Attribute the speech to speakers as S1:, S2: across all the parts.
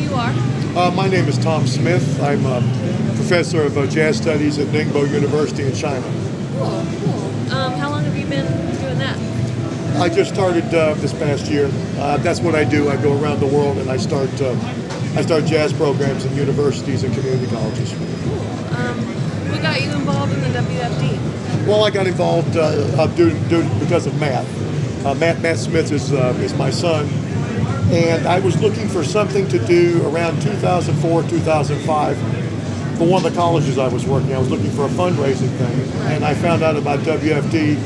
S1: you are?
S2: My name is Tom Smith. I'm a professor of jazz studies at Ningbo University in China.
S1: Cool, cool. How long have you been doing that?
S2: I just started this past year. That's what I do. I go around the world and I start jazz programs in universities and community colleges.
S1: Cool. What got you involved in the WFD?
S2: Well, I got involved because of Matt. Matt Smith is my son, and I was looking for something to do around 2004, 2005 for one of the colleges I was working. I was looking for a fundraising thing, and I found out about WFD,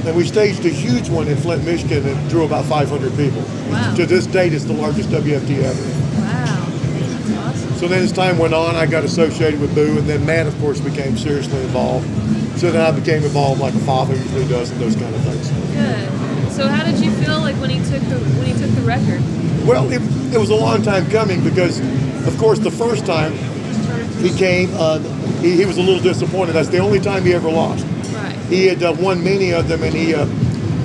S2: and we staged a huge one in Flint, Michigan, and drew about 500 people.
S1: Wow.
S2: To this date, it's the largest WFD ever.
S1: Wow, that's awesome.
S2: So then as time went on, I got associated with Boo, and then Matt, of course, became seriously involved. So then I became involved like a father usually does in those kind of things.
S1: Good. So how did you feel like when he took the record?
S2: Well, it was a long time coming because, of course, the first time he came, he was a little disappointed. That's the only time he ever lost.
S1: Right.
S2: He had won many of them, and he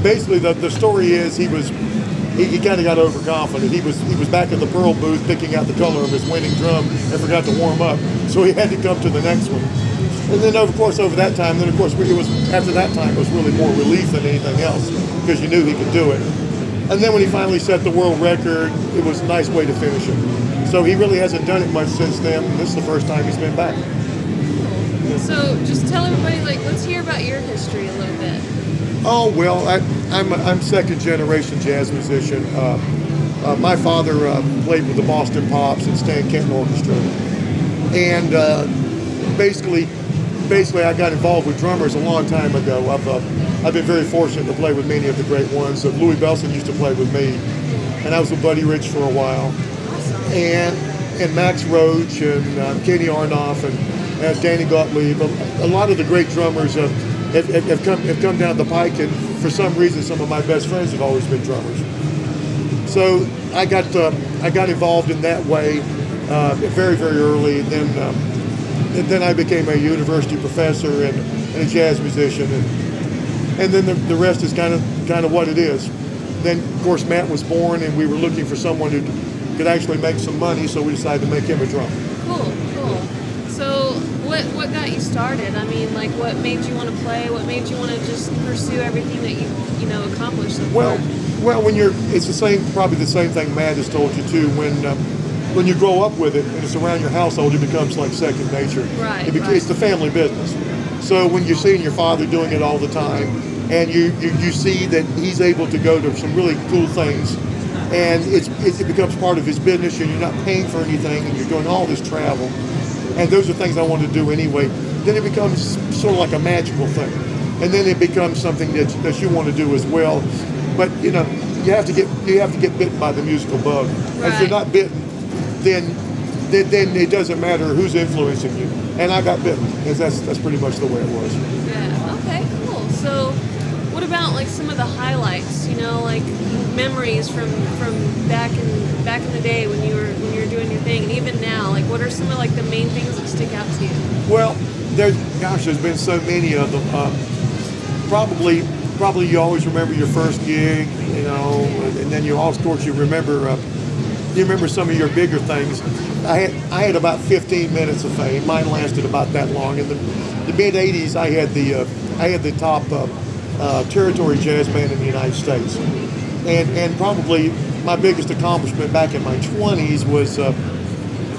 S2: basically the story is he kind of got overconfident. He was back at the Pearl booth picking out the color of his winning drum and forgot to warm up, so he had to come to the next one. And then, of course, over that time, after that time, it was really more relief than anything else because you knew he could do it. And then when he finally set the world record, it was a nice way to finish it. So he really hasn't done it much since then. This is the first time he's been back.
S1: So just tell everybody, let's hear about your history a little bit.
S2: Oh, well, I'm second generation jazz musician. My father played with the Boston Pops and Stan Kenton Orchestra. And basically I got involved with drummers a long time ago. I've been very fortunate to play with many of the great ones. Louis Bellson used to play with me, and I was with Buddy Rich for a while.
S1: Awesome.
S2: And Max Roach and Katie Arnoff and Danny Gottlieb. A lot of the great drummers have come down the pike, and for some reason, some of my best friends have always been drummers. So I got involved in that way very, very early. And then I became a university professor and a jazz musician, and then the rest is kind of what it is. Then, of course, Matt was born, and we were looking for someone who could actually make some money, so we decided to make him a drummer.
S1: Cool. So what got you started? I mean, what made you want to play? What made you want to just pursue everything that you accomplished so far?
S2: Well, it's probably the same thing Matt has told you too. When you grow up with it and it's around your household, it becomes like second nature.
S1: Right.
S2: It's the family business. So when you're seeing your father doing it all the time, and you see that he's able to go to some really cool things, and it becomes part of his business, and you're not paying for anything, and you're doing all this travel, and those are things I want to do anyway, then it becomes sort of like a magical thing. And then it becomes something that you want to do as well. But you have to get bitten by the musical bug.
S1: Right.
S2: If you're not bitten, then it doesn't matter who's influencing you. And I got bitten, because that's pretty much the way it was.
S1: Yeah. Okay. Cool. So, what about some of the highlights? Memories from back in the day when you were doing your thing, and even now. What are some of the main things that stick out to you?
S2: Well, there's been so many of them. Probably you always remember your first gig, and then you remember some of your bigger things. I had about 15 minutes of fame. Mine lasted about that long. In the mid '80s, I had the top territory jazz band in the United States, and probably my biggest accomplishment back in my 20s was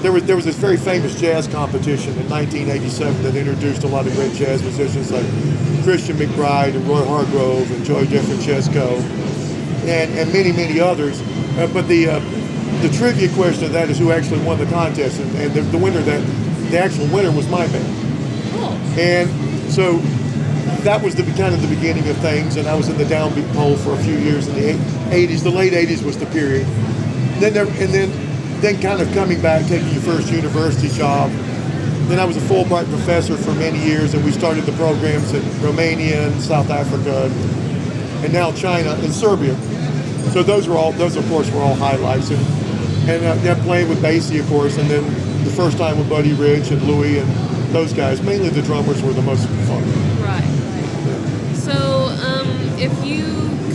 S2: there was this very famous jazz competition in 1987 that introduced a lot of great jazz musicians like Christian McBride and Roy Hargrove and Joey DeFrancesco and many others. But the trivia question of that is who actually won the contest, and the actual winner was my band.
S1: Cool.
S2: And so that was the beginning of things, and I was in the downbeat pole for a few years in the 80s. The late 80s was the period. Then kind of coming back, taking your first university job. Then I was a Fulbright professor for many years, and we started the programs in Romania and South Africa, and now China and Serbia. So those of course were all highlights, and playing with Basie, of course, and then the first time with Buddy Rich and Louis and those guys. Mainly the drummers were the most fun.
S1: Right. So if you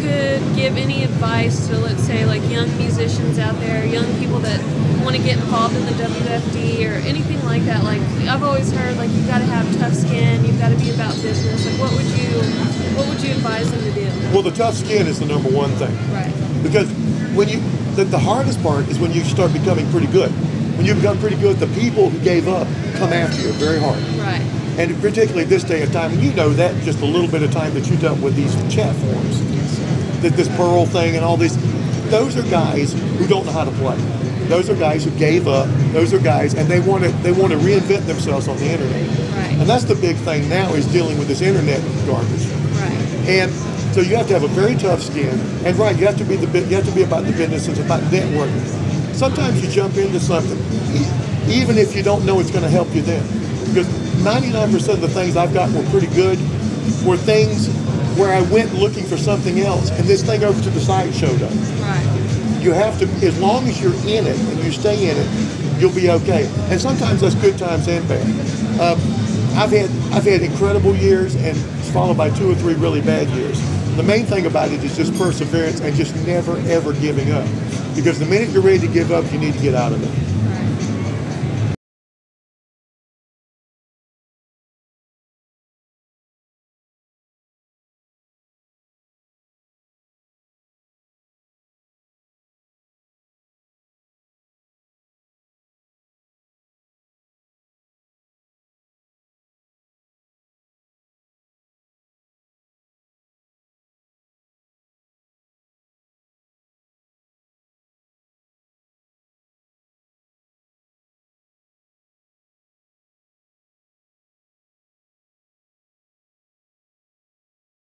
S1: could give any advice to, let's say, like young musicians out there, young people that want to get involved in the WFD or anything like that, like I've always heard, like you've got to have tough skin, you've got to be about business. Like what would you advise them to do?
S2: Well, the tough skin is the number one thing.
S1: Right.
S2: Because when the hardest part is when you start becoming pretty good. When you become pretty good, the people who gave up come after you very hard.
S1: Right.
S2: And particularly this day of time, and you know that just a little bit of time that you dealt with these chat forums, this Pearl thing and all these, those are guys who don't know how to play. Those are guys who gave up. Those are guys, and they want to reinvent themselves on the internet.
S1: Right.
S2: And that's the big thing now is dealing with this internet garbage.
S1: Right.
S2: And so you have to have a very tough skin. And right, you have to be about the business. It's about networking. Sometimes you jump into something, even if you don't know it's going to help you then. Because 99% of the things I've got were pretty good, were things where I went looking for something else, and this thing over to the side showed up.
S1: Right.
S2: You have to, as long as you're in it and you stay in it, you'll be okay. And sometimes that's good times and bad. I've had incredible years and followed by 2 or 3 really bad years. The main thing about it is just perseverance and just never ever giving up. Because the minute you're ready to give up, you need to get out of it.